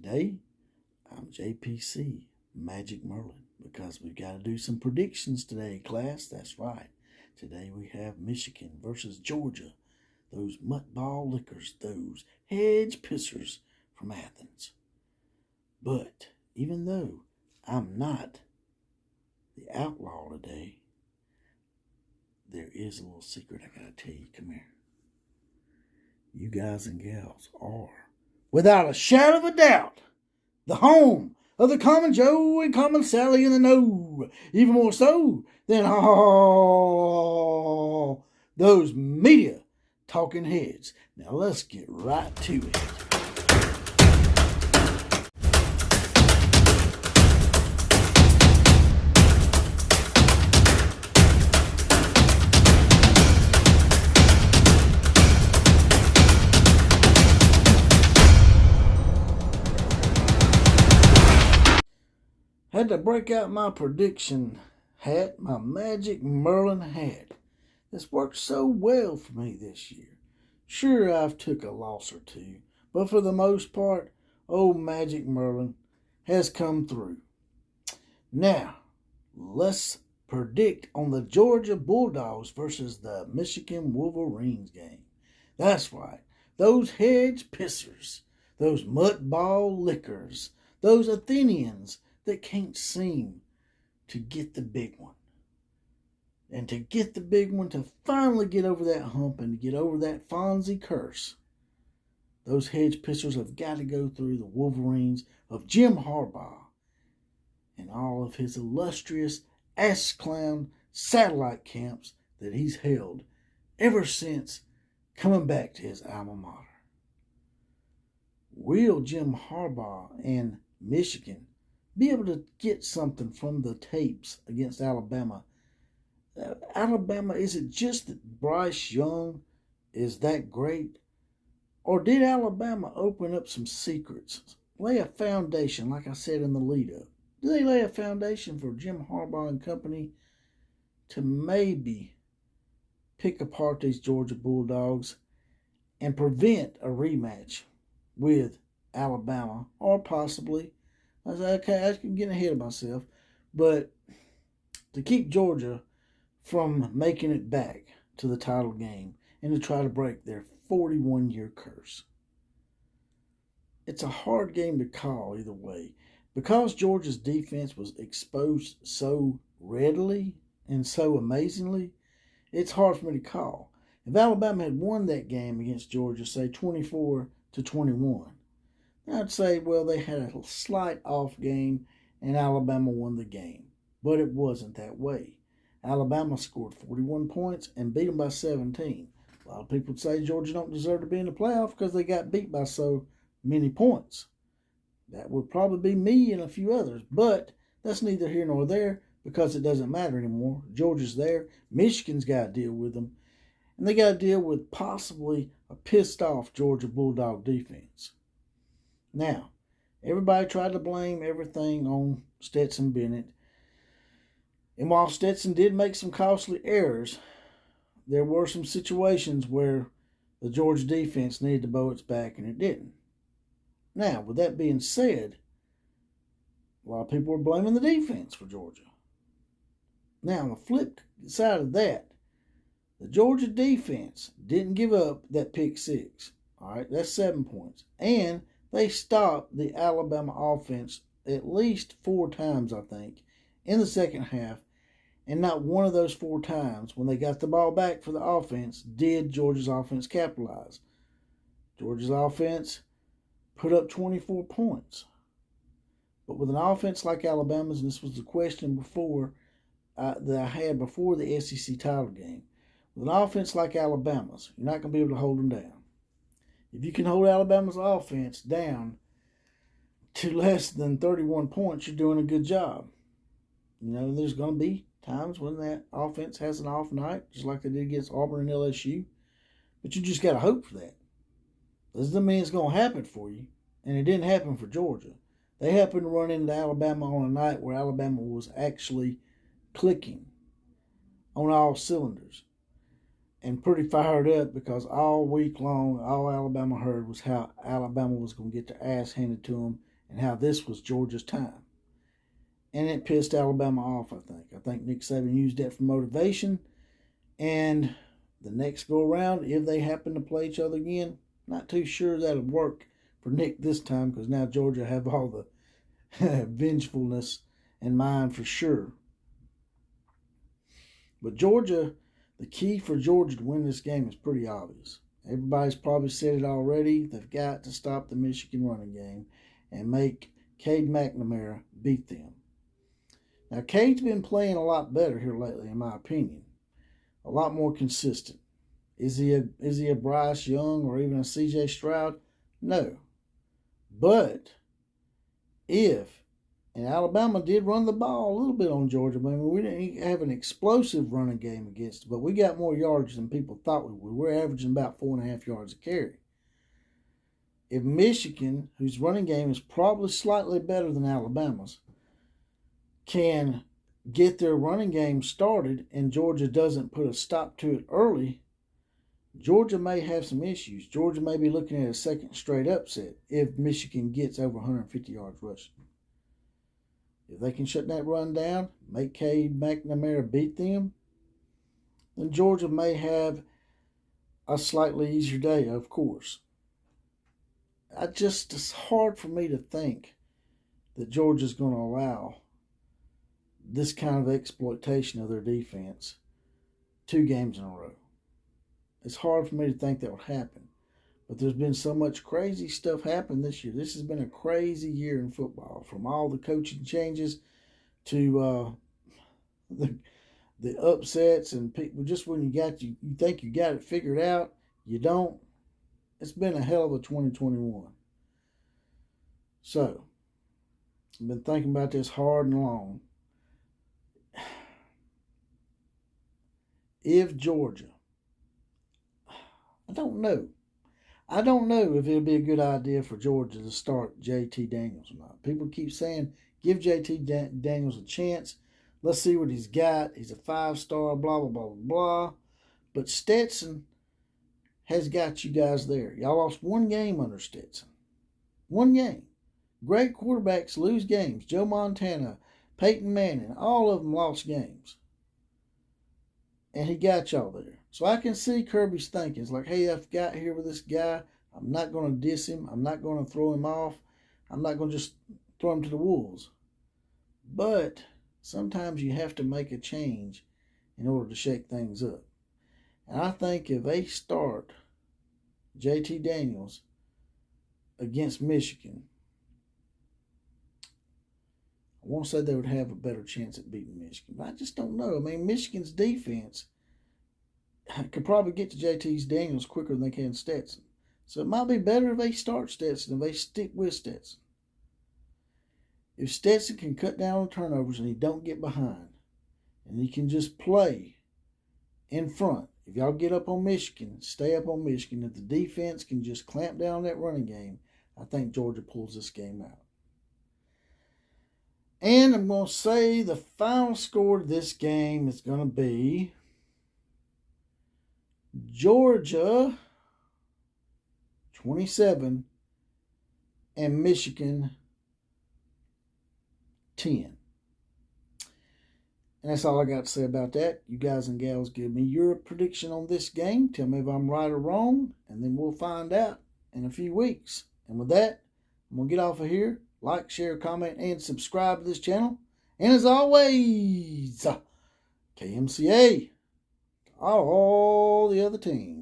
Today, I'm JPC, Magic Merlin, because we've got to do some predictions today, class. That's right. Today we have Michigan versus Georgia. Those muttball lickers, those hedge pissers from Athens. But even though I'm not the outlaw today, there is a little secret I gotta tell you. Come here. You guys and gals are, without a shadow of a doubt, the home of the common Joe and common Sally in the know, even more so than all those media talking heads. Now let's get right to it. Had to break out my prediction hat, my Magic Merlin hat. This worked so well for me this year. Sure, I've took a loss or two, but for the most part, old Magic Merlin has come through. Now, let's predict on the Georgia Bulldogs versus the Michigan Wolverines game. That's right, those hedge pissers, those muttball lickers, those Athenians that can't seem to get the big one. And to get the big one, to finally get over that hump and to get over that Fonzie curse, those hedge pissers have got to go through the Wolverines of Jim Harbaugh and all of his illustrious ass clown satellite camps that he's held ever since coming back to his alma mater. Will Jim Harbaugh and Michigan be able to get something from the tapes against Alabama? Alabama, is it just that Bryce Young is that great? Or did Alabama open up some secrets? Lay a foundation, like I said in the lead-up. Do they lay a foundation for Jim Harbaugh and company to maybe pick apart these Georgia Bulldogs and prevent a rematch with Alabama, or possibly, I said, okay, I'm getting ahead of myself, but to keep Georgia from making it back to the title game and to try to break their 41-year curse. It's a hard game to call either way. Because Georgia's defense was exposed so readily and so amazingly, it's hard for me to call. If Alabama had won that game against Georgia, say 24-21, I'd say, well, they had a slight off game and Alabama won the game. But it wasn't that way. Alabama scored 41 points and beat them by 17. A lot of people say Georgia don't deserve to be in the playoff because they got beat by so many points. That would probably be me and a few others. But that's neither here nor there because it doesn't matter anymore. Georgia's there. Michigan's got to deal with them. And they got to deal with possibly a pissed off Georgia Bulldog defense. Now, everybody tried to blame everything on Stetson Bennett. And while Stetson did make some costly errors, there were some situations where the Georgia defense needed to bow its back and it didn't. Now, with that being said, a lot of people were blaming the defense for Georgia. Now, on the flip side of that, the Georgia defense didn't give up that pick six. All right, that's 7 points. And they stopped the Alabama offense at least 4 times, I think, in the second half. And not one of those 4 times, when they got the ball back for the offense, did Georgia's offense capitalize. Georgia's offense put up 24 points. But with an offense like Alabama's, and this was the question before that I had before the SEC title game, with an offense like Alabama's, you're not going to be able to hold them down. If you can hold Alabama's offense down to less than 31 points, you're doing a good job. You know, there's going to be times when that offense has an off night, just like they did against Auburn and LSU. But you just got to hope for that. Doesn't mean it's going to happen for you. And it didn't happen for Georgia. They happened to run into Alabama on a night where Alabama was actually clicking on all cylinders. And pretty fired up because all week long, all Alabama heard was how Alabama was going to get their ass handed to them and how this was Georgia's time. And it pissed Alabama off, I think. I think Nick Saban used that for motivation. And the next go around, if they happen to play each other again, not too sure that'll work for Nick this time, because now Georgia have all the vengefulness in mind for sure. But Georgia, the key for Georgia to win this game is pretty obvious. Everybody's probably said it already. They've got to stop the Michigan running game and make Cade McNamara beat them. Now, Cade's been playing a lot better here lately, in my opinion. A lot more consistent. Is he a Bryce Young or even a C.J. Stroud? No. But and Alabama did run the ball a little bit on Georgia. I mean, we didn't have an explosive running game against it, but we got more yards than people thought we would. We're averaging about 4.5 yards a carry. If Michigan, whose running game is probably slightly better than Alabama's, can get their running game started and Georgia doesn't put a stop to it early, Georgia may have some issues. Georgia may be looking at a second straight upset if Michigan gets over 150 yards rushing. If they can shut that run down, make Cade McNamara beat them, then Georgia may have a slightly easier day, of course. It's hard for me to think that Georgia's going to allow this kind of exploitation of their defense 2 games in a row. It's hard for me to think that would happen. But there's been so much crazy stuff happen this year. This has been a crazy year in football, from all the coaching changes to the upsets and people. Just when you think you got it figured out, you don't. It's been a hell of a 2021. So, I've been thinking about this hard and long. If Georgia, I don't know if it'll be a good idea for Georgia to start JT Daniels or not. People keep saying, give JT Daniels a chance. Let's see what he's got. He's a 5-star, blah, blah, blah, blah. But Stetson has got you guys there. Y'all lost 1 game under Stetson. 1 game. Great quarterbacks lose games. Joe Montana, Peyton Manning, all of them lost games. And he got y'all there. So I can see Kirby's thinking. It's like, hey, I've got here with this guy. I'm not going to diss him. I'm not going to throw him off. I'm not going to just throw him to the wolves. But sometimes you have to make a change in order to shake things up. And I think if they start JT Daniels against Michigan, I want to say they would have a better chance at beating Michigan. But I just don't know. I mean, Michigan's defense could probably get to JT Daniels quicker than they can Stetson. So it might be better if they start Stetson, if they stick with Stetson. If Stetson can cut down on turnovers and he don't get behind, and he can just play in front. If y'all get up on Michigan, stay up on Michigan. If the defense can just clamp down on that running game, I think Georgia pulls this game out. And I'm going to say the final score of this game is going to be Georgia 27 and Michigan 10. And that's all I got to say about that. You guys and gals give me your prediction on this game. Tell me if I'm right or wrong, and then we'll find out in a few weeks. And with that, I'm going to get off of here. Like, share, comment, and subscribe to this channel. And as always, KMCA to all the other teams.